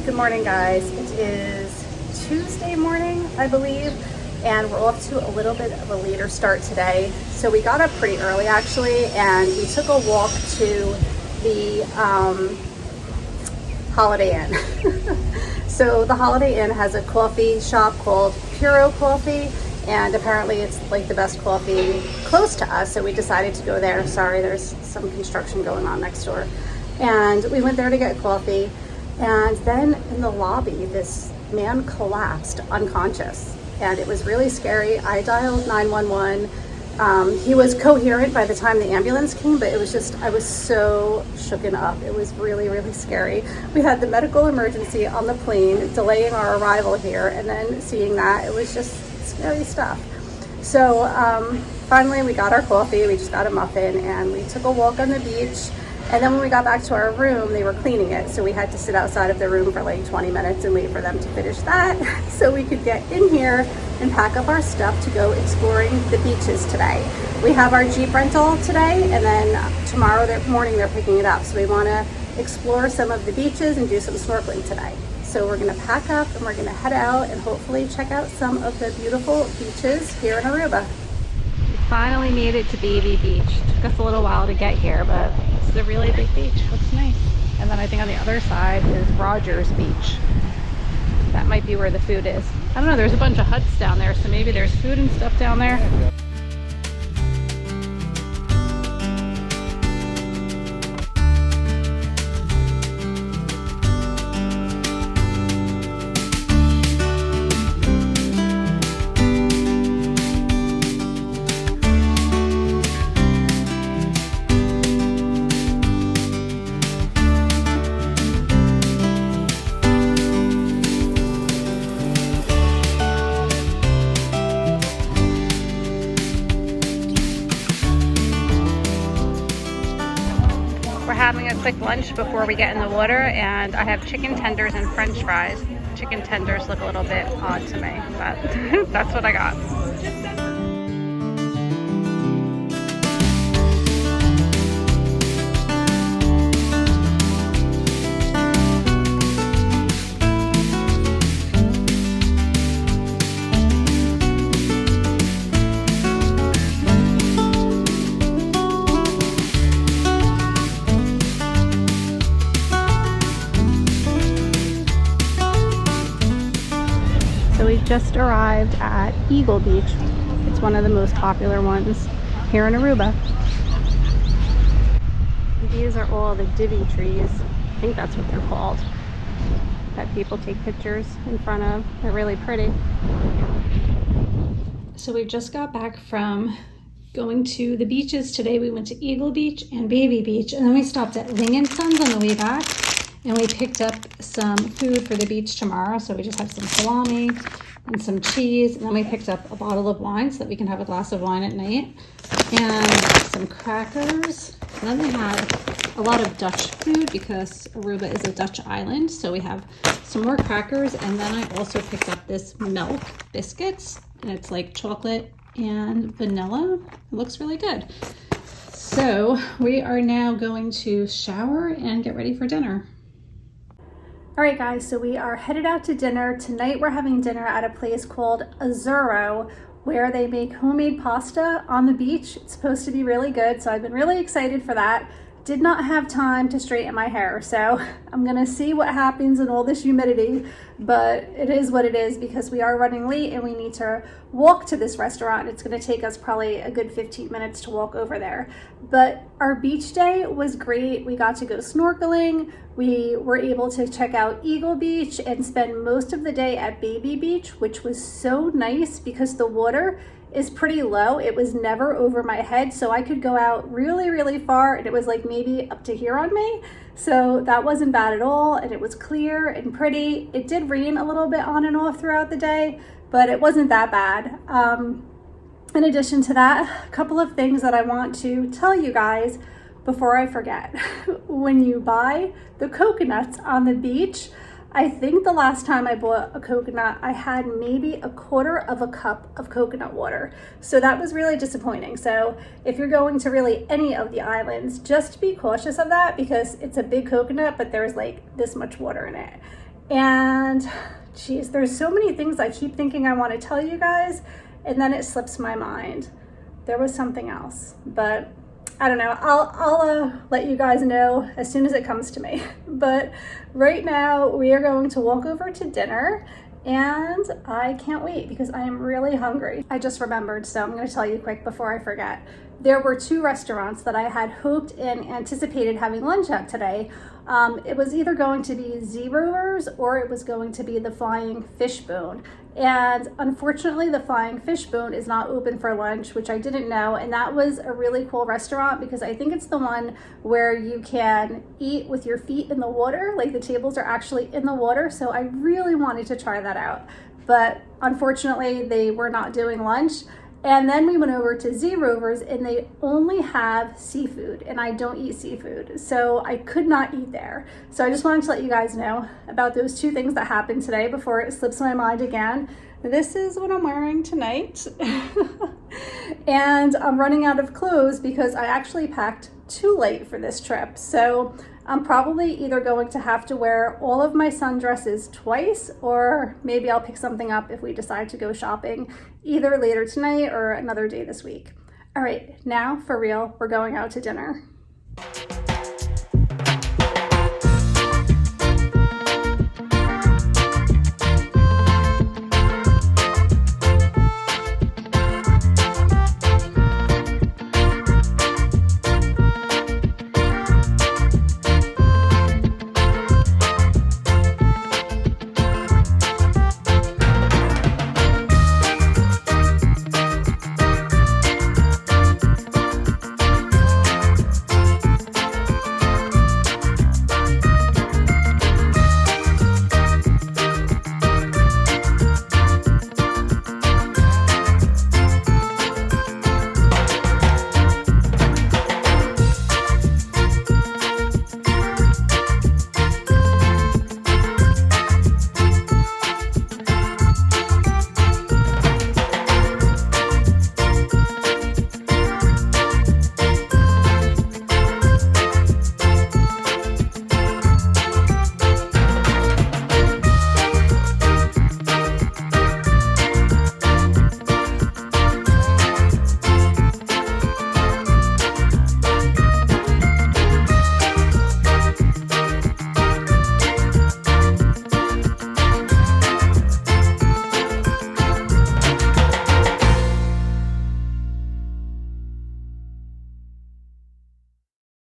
Good morning, guys. It is Tuesday morning, I believe, and we're off to a little bit of a later start today. So we got up pretty early actually, and we took a walk to the Holiday Inn. So the Holiday Inn has a coffee shop called Puro Coffee, and apparently it's like the best coffee close to us, so we decided to go there. Sorry, there's some construction going on next door. And we went there to get coffee, and then in the lobby this man collapsed unconscious, and it was really scary. I dialed 911. He was coherent by the time the ambulance came, but it was just, I was so shooken up. It was really, really scary. We had the medical emergency on the plane, delaying our arrival here, and then seeing that, it was just scary stuff. So finally we got our coffee, we just got a muffin, and we took a walk on the beach. And then when we got back to our room, they were cleaning it, so we had to sit outside of the room for like 20 minutes and wait for them to finish that so we could get in here and pack up our stuff to go exploring the beaches today. We have our Jeep rental today, and then tomorrow morning they're picking it up. So we want to explore some of the beaches and do some snorkeling today. So we're going to pack up and we're going to head out and hopefully check out some of the beautiful beaches here in Aruba. We finally made it to Baby Beach. Took us a little while to get here, but it's a really big beach. Looks nice. And then I think on the other side is Rogers Beach. That might be where the food is. I don't know, there's a bunch of huts down there, so maybe there's food and stuff down there. Having a quick lunch before we get in the water, and I have chicken tenders and french fries. Chicken tenders look a little bit odd to me, but that's what I got. We've just arrived at Eagle Beach. It's one of the most popular ones here in Aruba. These are all the divvy trees. I think that's what they're called, that people take pictures in front of. They're really pretty. So we just got back from going to the beaches today. We went to Eagle Beach and Baby Beach, and then we stopped at Ling and Sons on the way back. And we picked up some food for the beach tomorrow. So we just have some salami and some cheese. And then we picked up a bottle of wine so that we can have a glass of wine at night. And some crackers. And then they had a lot of Dutch food because Aruba is a Dutch island. So we have some more crackers. And then I also picked up this milk biscuits. And it's like chocolate and vanilla. It looks really good. So we are now going to shower and get ready for dinner. All right, guys, so we are headed out to dinner. Tonight we're having dinner at a place called Azzuro, where they make homemade pasta on the beach. It's supposed to be really good, so I've been really excited for that. Did not have time to straighten my hair, so I'm gonna see what happens in all this humidity, but it is what it is because we are running late and we need to walk to this restaurant. It's gonna take us probably a good 15 minutes to walk over there. But our beach day was great. We got to go snorkeling. We were able to check out Eagle Beach and spend most of the day at Baby Beach, which was so nice because the water is pretty low. It was never over my head, so I could go out really, really far, and it was like maybe up to here on me. So that wasn't bad at all, and it was clear and pretty. It did rain a little bit on and off throughout the day, but it wasn't that bad. In addition to that, a couple of things that I want to tell you guys before I forget. When you buy the coconuts on the beach, I think the last time I bought a coconut, I had maybe a quarter of a cup of coconut water. So that was really disappointing. So if you're going to really any of the islands, just be cautious of that because it's a big coconut, but there's like this much water in it. And geez, there's so many things I keep thinking I want to tell you guys, and then it slips my mind. There was something else, but I don't know. I'll let you guys know as soon as it comes to me. But right now we are going to walk over to dinner, and I can't wait because I am really hungry. I just remembered, so I'm going to tell you quick before I forget. There were 2 restaurants that I had hoped and anticipated having lunch at today. It was either going to be Z-Rovers or it was going to be the Flying Fishbone. And unfortunately, the Flying Fishbone is not open for lunch, which I didn't know. And that was a really cool restaurant because I think it's the one where you can eat with your feet in the water, like the tables are actually in the water. So I really wanted to try that out. But unfortunately, they were not doing lunch. And then we went over to Z-Rovers and they only have seafood, and I don't eat seafood, so I could not eat there. So I just wanted to let you guys know about those 2 things that happened today before it slips my mind again. This is what I'm wearing tonight. And I'm running out of clothes because I actually packed too late for this trip. So I'm probably either going to have to wear all of my sundresses twice, or maybe I'll pick something up if we decide to go shopping either later tonight or another day this week. All right, now for real, we're going out to dinner.